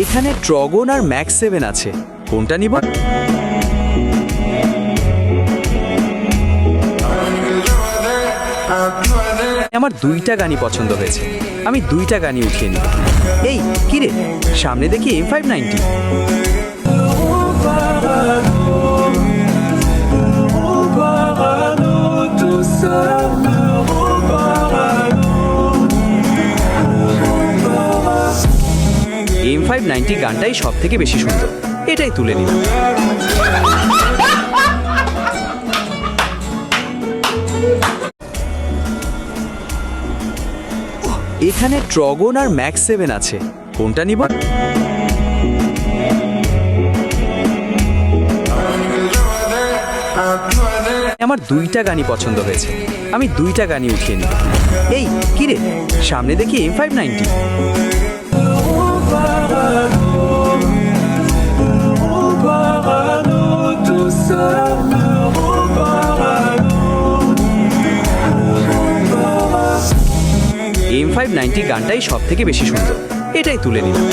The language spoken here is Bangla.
এখানে ট্রগন আর ম্যাক্স 7 আছে, কোনটা নিব? আমার দুইটা গানই পছন্দ হয়েছে, আমি দুইটা গানই উঠিয়ে নিব। এই কিরে, সামনে দেখি M590। M590 গানটাই সব থেকে বেশি সুন্দর, এটাই তুলে নিলাম। এখানে ট্রগন আর ম্যাক্স 7 আছে, কোনটা নিব? আমার দুইটা গানই পছন্দ হয়েছে, আমি দুইটা গানই উঠিয়ে নিব। এই কিরে, সামনে দেখি M590। M590 গানটাই সব থেকে বেশি সুন্দর, এটাই তুলে নিলাম।